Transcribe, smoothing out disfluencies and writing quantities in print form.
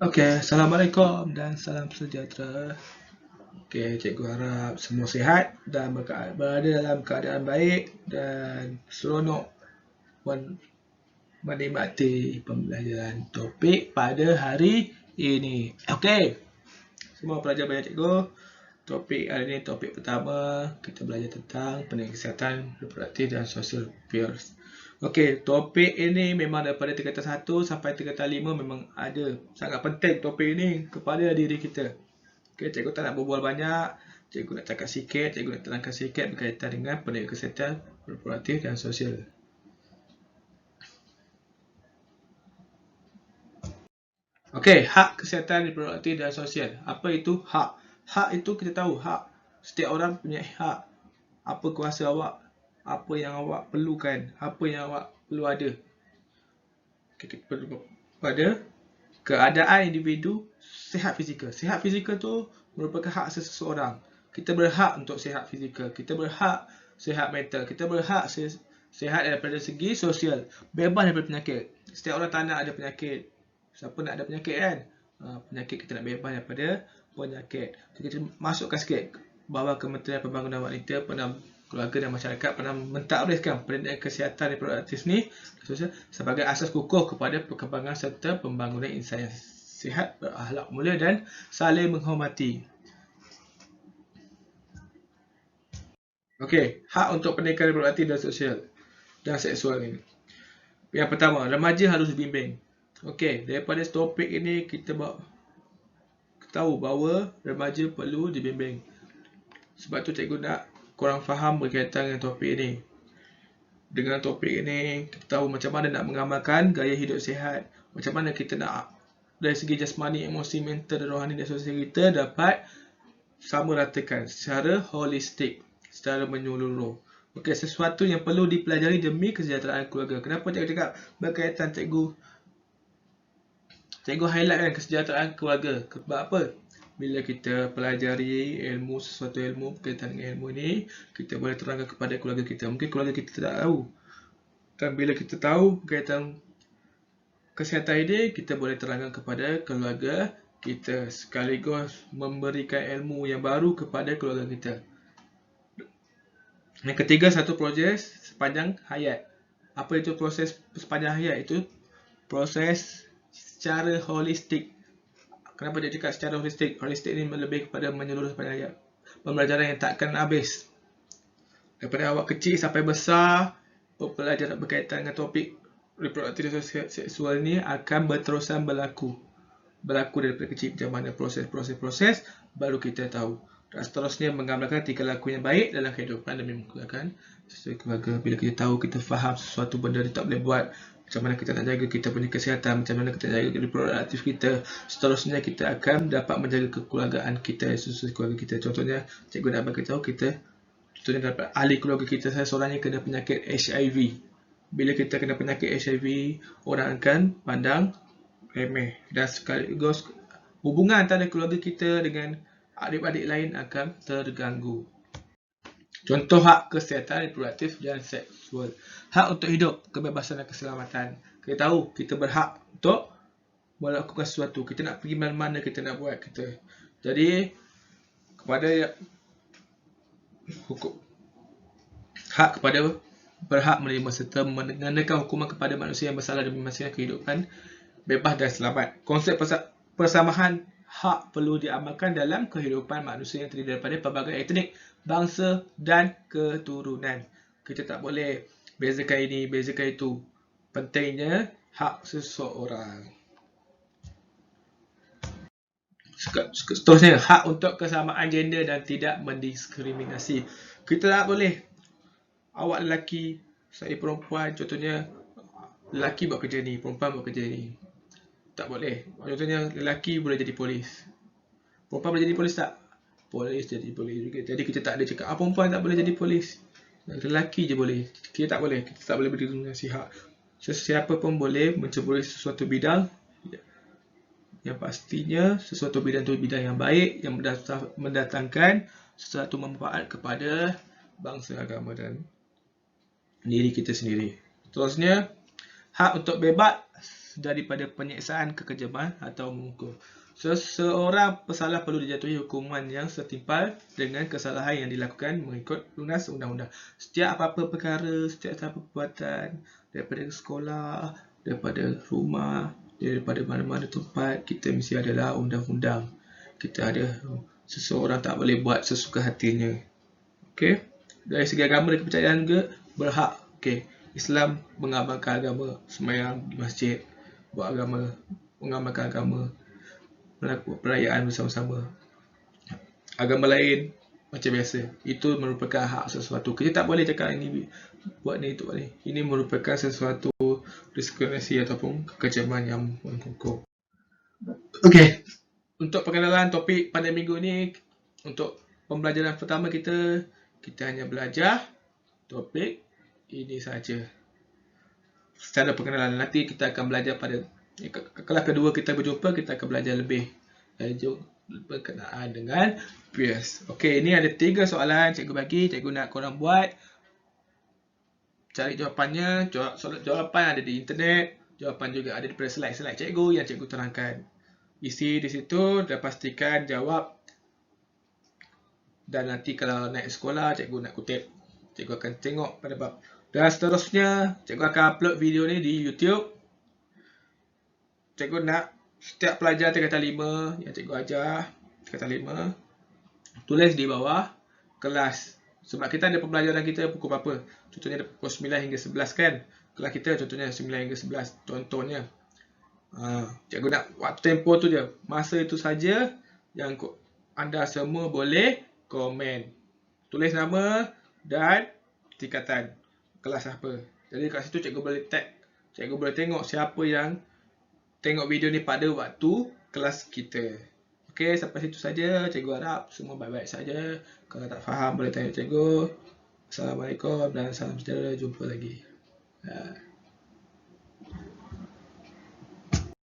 Okey, Assalamualaikum dan salam sejahtera. Okey, cikgu harap semua sihat dan berada dalam keadaan baik dan seronok menikmati pembelajaran topik pada hari ini. Okey, semua pelajar belajar cikgu. Topik hari ini, topik pertama, kita belajar tentang pendidikan kesihatan reproduktif dan social affairs. Okey, topik ini memang daripada tingkatan 1 sampai tingkatan 5 memang ada. Sangat penting topik ini kepada diri kita. Okey, cikgu tak nak berbual banyak. Cikgu nak cakap sikit, cikgu nak terangkan sikit berkaitan dengan pendidikan kesihatan reproduktif dan sosial. Okey, hak kesihatan reproduktif dan sosial. Apa itu hak? Hak itu kita tahu, hak. Setiap orang punya hak. Apa kuasa awak, apa yang awak perlukan, apa yang awak perlu ada. Kita perlu pada keadaan individu sihat fizikal. Sihat fizikal tu merupakan hak seseorang. Kita berhak untuk sihat fizikal, kita berhak sihat mental, kita berhak sihat daripada segi sosial, bebas daripada penyakit. Setiap orang tak nak ada penyakit. Siapa nak ada penyakit kan? Penyakit kita nak bebas daripada penyakit. Kita masukkan sikit bahawa Kementerian Pembangunan Wanita pernah keluarga dan masyarakat pernah mentadbirkan pendidikan kesihatan reproduktif ni sebagai asas kukuh kepada perkembangan serta pembangunan insan yang sihat, berakhlak mulia dan saling menghormati. Okey, hak untuk pendidikan reproduktif dan sosial dan seksual ini. Yang pertama, remaja harus dibimbing. Okey, daripada topik ini kita tahu bahawa remaja perlu dibimbing. Sebab tu cikgu nak korang faham berkaitan dengan topik ini. Dengan topik ini, kita tahu macam mana nak mengamalkan gaya hidup sihat. Macam mana kita nak dari segi jasmani, emosi, mental dan rohani dan sosial kita dapat sama ratakan secara holistik, secara menyeluruh. Okey, sesuatu yang perlu dipelajari demi kesejahteraan keluarga. Kenapa cikgu cakap berkaitan cikgu highlight kan kesejahteraan keluarga? Sebab apa? Bila kita pelajari sesuatu ilmu berkaitan dengan ilmu ni, kita boleh terangkan kepada keluarga kita. Mungkin keluarga kita tak tahu. Dan bila kita tahu berkaitan kesihatan ini, kita boleh terangkan kepada keluarga kita sekaligus memberikan ilmu yang baru kepada keluarga kita. Yang ketiga, satu proses sepanjang hayat. Apa itu proses sepanjang hayat? Itu proses secara holistik. Kenapa dia cakap secara holistik? Holistik ini lebih kepada menyeluruh sepanjang hayat. Pembelajaran yang takkan habis. Daripada awak kecil sampai besar, pembelajaran berkaitan dengan topik reproduktif dan seksual ini akan berterusan berlaku. Berlaku daripada kecil macam mana proses baru kita tahu. Dan seterusnya mengamalkan tingkah laku yang baik dalam kehidupan demi menggunakan sesuai keluarga. Bila kita tahu, kita faham sesuatu benda kita tak boleh buat, macam mana kita nak jaga kita punya kesihatan, macam mana kita jaga reproduktif kita, seterusnya kita akan dapat menjaga kekeluargaan kita, sesuai keluarga kita. Contohnya, cikgu nak bagi tahu kita, contohnya dapat ahli keluarga kita seorang yang kena penyakit HIV. Bila kita kena penyakit HIV, orang akan pandang remeh dan sekaligus hubungan antara keluarga kita dengan adik-adik lain akan terganggu. Contoh hak kesihatan reproduktif dan seksual. Hak untuk hidup, kebebasan dan keselamatan. Kita tahu kita berhak untuk melakukan sesuatu. Kita nak pergi mana-mana, kita nak buat kita. Jadi kepada hukum hak kepada berhak menerima serta mengenakan hukuman kepada manusia yang bersalah demi memastikan kehidupan bebas dan selamat. Konsep persamaan hak perlu diamalkan dalam kehidupan manusia yang terdiri daripada pelbagai etnik, bangsa dan keturunan. Kita tak boleh bezakan ini, bezakan itu. Pentingnya hak seseorang. Seterusnya, hak untuk kesamaan gender dan tidak mendiskriminasi. Kita tak boleh awak lelaki, saya perempuan, contohnya lelaki buat kerja ni, perempuan buat kerja ni. Tak boleh. Contohnya lelaki boleh jadi polis. Perempuan boleh jadi polis tak? Polis jadi polis juga. Jadi kita tak ada cakap perempuan tak boleh jadi polis. Lelaki je boleh. Kita tak boleh. Kita tak boleh berdiskriminasi hak. Sesiapa pun boleh menceburi sesuatu bidang. Yang pastinya sesuatu bidang itu bidang yang baik, yang mendatangkan sesuatu manfaat kepada bangsa, agama dan diri kita sendiri. Terusnya, hak untuk bebas daripada penyiksaan, kekejaman atau memukul. Seseorang pesalah perlu dijatuhi hukuman yang setimpal dengan kesalahan yang dilakukan mengikut lunas undang-undang. Setiap apa-apa perkara, setiap apa perbuatan, daripada sekolah, daripada rumah, daripada mana-mana tempat, kita mesti adalah undang-undang. Kita ada, seseorang tak boleh buat sesuka hatinya. Okey? Dari segi agama dan kepercayaan juga berhak. Okey, Islam mengamalkan agama, sembahyang di masjid, buat agama, mengamalkan agama, melakukan perayaan bersama-sama. Agama lain macam biasa, itu merupakan hak sesuatu. Kita tak boleh cakap ini buat ni, itu buat ni. Ini merupakan sesuatu diskriminasi ataupun kekejaman yang menghukum. Okey, untuk pengenalan topik pada minggu ni, untuk pembelajaran pertama kita hanya belajar topik ini saja. Secara pengenalan, nanti kita akan belajar pada kelas kedua kita berjumpa, kita akan belajar lebih berkenaan dengan peers. Okey, ini ada 3 soalan cikgu bagi, cikgu nak korang buat. Cari jawapannya, jawapan ada di internet, jawapan juga ada di slide-slide cikgu yang cikgu terangkan. Isi di situ dan pastikan jawab. Dan nanti kalau naik sekolah, cikgu nak kutip. Cikgu akan tengok pada bab. Dan seterusnya, cikgu akan upload video ni di YouTube. Cikgu nak setiap pelajar tingkatan 5 yang cikgu ajar, tingkatan 5, tulis di bawah kelas. Sebab kita ada pembelajaran kita pukul berapa? Contohnya ada pukul 9 hingga 11 kan? Kelas kita contohnya 9 hingga 11. Contohnya. Cikgu nak waktu tempoh tu je. Masa itu saja yang anda semua boleh komen. Tulis nama dan tingkatan kelas apa. Jadi kat situ cikgu boleh tag. Cikgu boleh tengok siapa yang tengok video ni pada waktu kelas kita. Okey, sampai situ saja. Cikgu harap semua baik-baik saja. Kalau tak faham boleh tanya cikgu. Assalamualaikum dan salam sejahtera. Jumpa lagi.